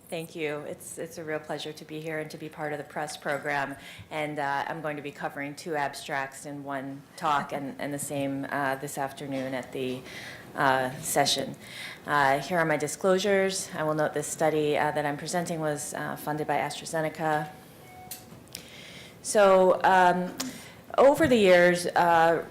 Thank you. It's a real pleasure to be here and to be part of the press program. And I'm going to be covering 2 abstracts in one talk and the same this afternoon at the session. Here are my disclosures. I will note this study that I'm presenting was funded by AstraZeneca. So over the years,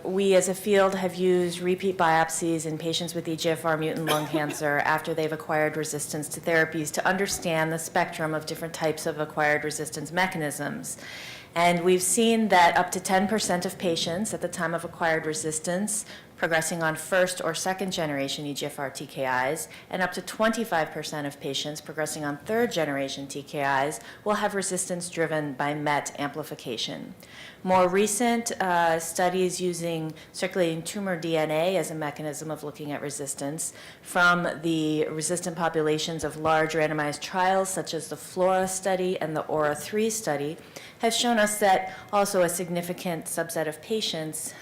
we as a field have used repeat biopsies in patients with EGFR-mutant lung cancer after they've acquired resistance to therapies to understand the spectrum of different types of acquired resistance mechanisms. And we've seen that up to 10% of patients at the time of acquired resistance progressing on first or second generation EGFR TKIs, and up to 25% of patients progressing on third generation TKIs will have resistance driven by MET amplification. More recent studies using circulating tumor DNA as a mechanism of looking at resistance from the resistant populations of large randomized trials such as the FLORA study and the AURA3 study have shown us that also a significant subset of patients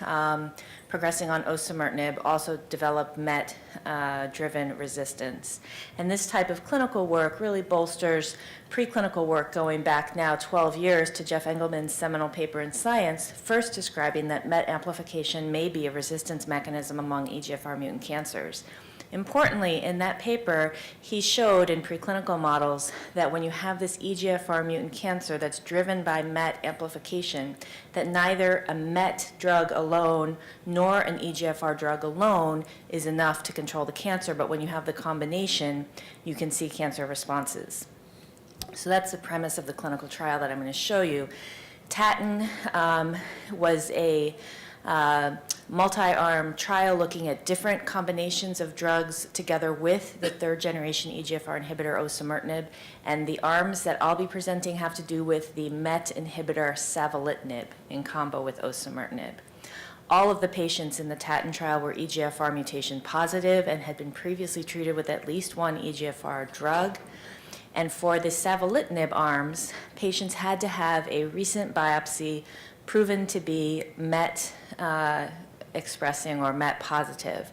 progressing on osimertinib also develop MET-driven resistance. And this type of clinical work really bolsters preclinical work going back now 12 years to Jeff Engelman's seminal paper in Science, first describing that MET amplification may be a resistance mechanism among EGFR mutant cancers. Importantly, in that paper, he showed in preclinical models that when you have this EGFR mutant cancer that's driven by MET amplification, that neither a MET drug alone nor an EGFR drug alone is enough to control the cancer, but when you have the combination, you can see cancer responses. So that's the premise of the clinical trial that I'm going to show you. TATTON was a multi-arm trial looking at different combinations of drugs together with the third generation EGFR inhibitor osimertinib, and the arms that I'll be presenting have to do with the MET inhibitor savolitinib in combo with osimertinib. All of the patients in the TATTON trial were EGFR mutation positive and had been previously treated with at least one EGFR drug. And for the savolitinib arms, patients had to have a recent biopsy proven to be MET expressing or MET positive.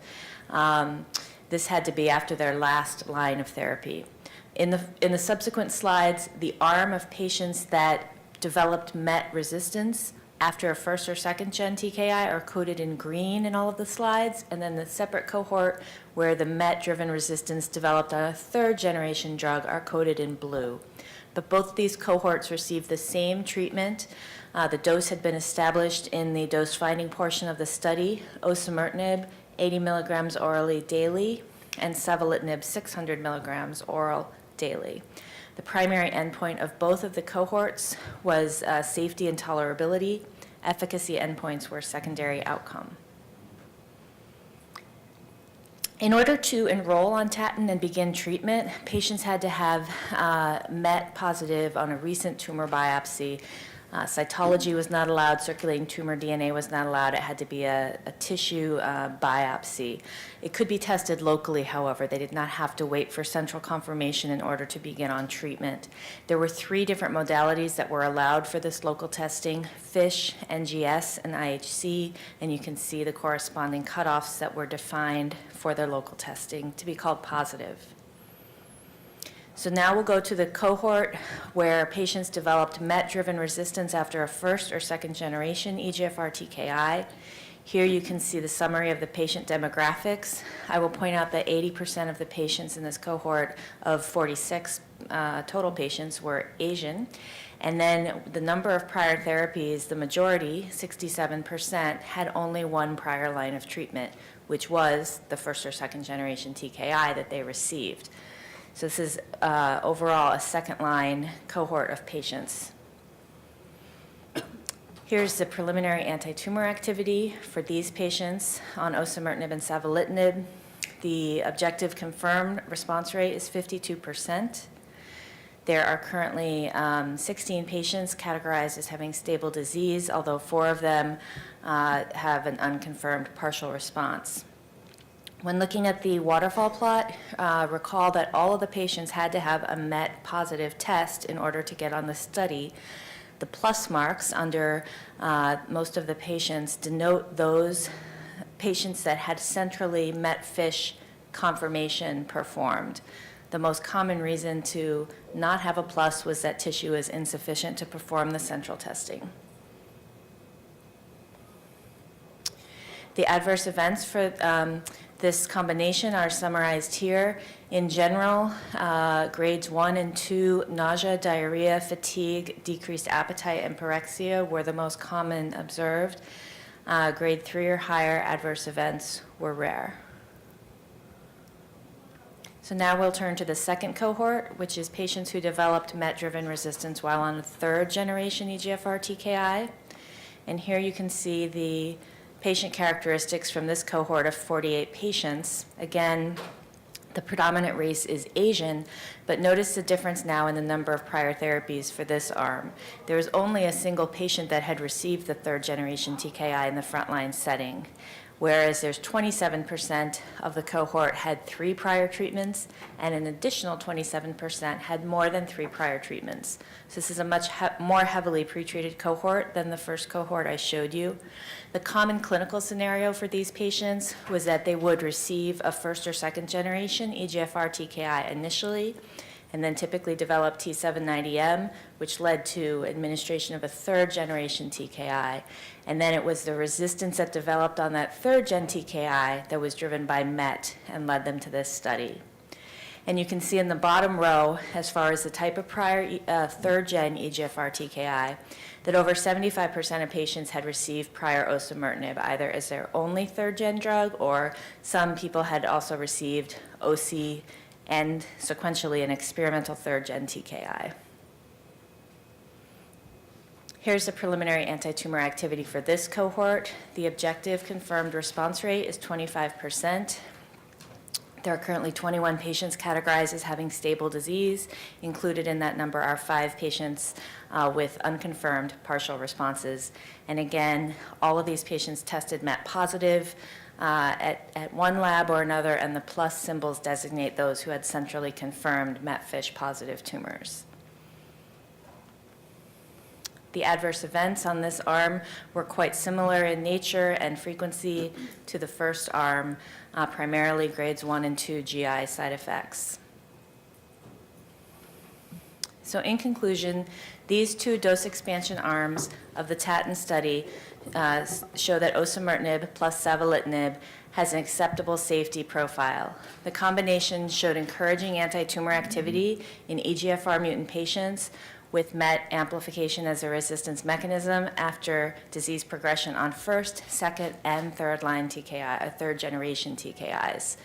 This had to be after their last line of therapy. In the subsequent slides, the arm of patients that developed MET resistance after a first or second gen TKI are coded in green in all of the slides, and then the separate cohort where the MET-driven resistance developed on a third generation drug are coded in blue. But both of these cohorts received the same treatment. The dose had been established in the dose finding portion of the study, osimertinib 80 milligrams orally daily, and savolitinib 600 milligrams oral daily. The primary endpoint of both of the cohorts was safety and tolerability. Efficacy endpoints were secondary outcome. In order to enroll on TATTON and begin treatment, patients had to have MET positive on a recent tumor biopsy. Cytology was not allowed, circulating tumor DNA was not allowed. It had to be a tissue biopsy. It could be tested locally, however. They did not have to wait for central confirmation in order to begin on treatment. There were 3 different modalities that were allowed for this local testing: FISH, NGS, and IHC, and you can see the corresponding cutoffs that were defined for their local testing to be called positive. So now we'll go to the cohort where patients developed MET-driven resistance after a first or second generation EGFR TKI. Here you can see the summary of the patient demographics. I will point out that 80% of the patients in this cohort of 46 total patients were Asian. And then the number of prior therapies, the majority, 67%, had only one prior line of treatment, which was the first or second generation TKI that they received. So this is overall a second-line cohort of patients. Here's the preliminary anti-tumor activity for these patients on osimertinib and savolitinib. The objective confirmed response rate is 52%. There are currently 16 patients categorized as having stable disease, although 4 of them have an unconfirmed partial response. When looking at the waterfall plot, recall that all of the patients had to have a MET positive test in order to get on the study. The plus marks under most of the patients denote those patients that had centrally MET FISH confirmation performed. The most common reason to not have a plus was that tissue is insufficient to perform the central testing. The adverse events for this combination are summarized here. In general, grades 1 and 2, nausea, diarrhea, fatigue, decreased appetite, and pyrexia were the most common observed. Grade 3 or higher adverse events were rare. So now we'll turn to the second cohort, which is patients who developed MET-driven resistance while on a third-generation EGFR TKI. And here you can see the patient characteristics from this cohort of 48 patients. Again, the predominant race is Asian, but notice the difference now in the number of prior therapies for this arm. There was only a single patient that had received the third-generation TKI in the frontline setting, whereas there's 27% of the cohort had 3 prior treatments, and an additional 27% had more than 3 prior treatments. So this is a much more heavily pretreated cohort than the first cohort I showed you. The common clinical scenario for these patients was that they would receive a first or second generation EGFR TKI initially, and then typically develop T790M, which led to administration of a third generation TKI. And then it was the resistance that developed on that third gen TKI that was driven by MET and led them to this study. And you can see in the bottom row, as far as the type of prior third gen EGFR TKI, that over 75% of patients had received prior osimertinib, either as their only third gen drug, or some people had also received OC and sequentially an experimental third-gen TKI. Here's the preliminary anti-tumor activity for this cohort. The objective confirmed response rate is 25%. There are currently 21 patients categorized as having stable disease. Included in that number are 5 patients with unconfirmed partial responses. And again, all of these patients tested MET positive at one lab or another, and the plus symbols designate those who had centrally confirmed MET-FISH positive tumors. The adverse events on this arm were quite similar in nature and frequency to the first arm, primarily grades 1 and 2 GI side effects. So in conclusion, these 2 dose expansion arms of the TATTON study show that osimertinib plus savolitinib has an acceptable safety profile. The combination showed encouraging anti-tumor activity in EGFR mutant patients with MET amplification as a resistance mechanism after disease progression on first, second, and third line TKI, third generation TKIs.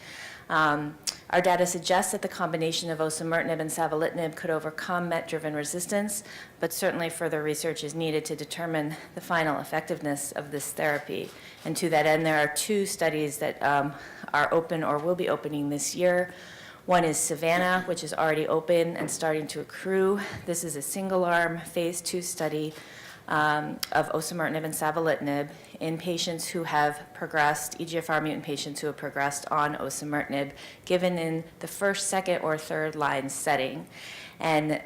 Our data suggests that the combination of osimertinib and savolitinib could overcome MET-driven resistance, but certainly further research is needed to determine the final effectiveness of this therapy. And to that end, there are 2 studies that are open or will be opening this year. One is Savannah, which is already open and starting to accrue. This is a single-arm phase 2 study of osimertinib and savolitinib in patients who have progressed, EGFR mutant patients who have progressed on osimertinib, given in the first, second, or third line setting. And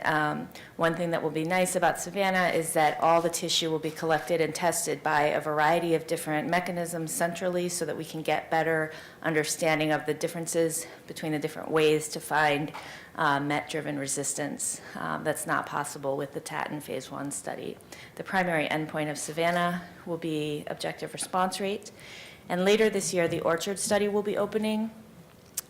one thing that will be nice about Savannah is that all the tissue will be collected and tested by a variety of different mechanisms centrally so that we can get better understanding of the differences between the different ways to find MET-driven resistance. That's not possible with the TATTON phase 1 study. The primary endpoint of Savannah will be objective response rate. And later this year, the Orchard study will be opening,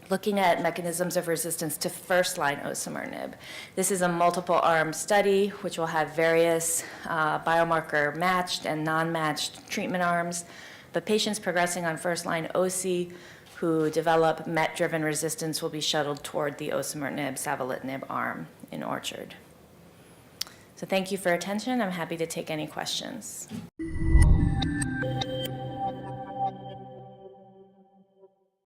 looking at mechanisms of resistance to first-line osimertinib. This is a multiple-arm study which will have various biomarker-matched and non-matched treatment arms, but patients progressing on first-line OC who develop MET-driven resistance will be shuttled toward the osimertinib savolitinib arm in Orchard. So thank you for attention. I'm happy to take any questions.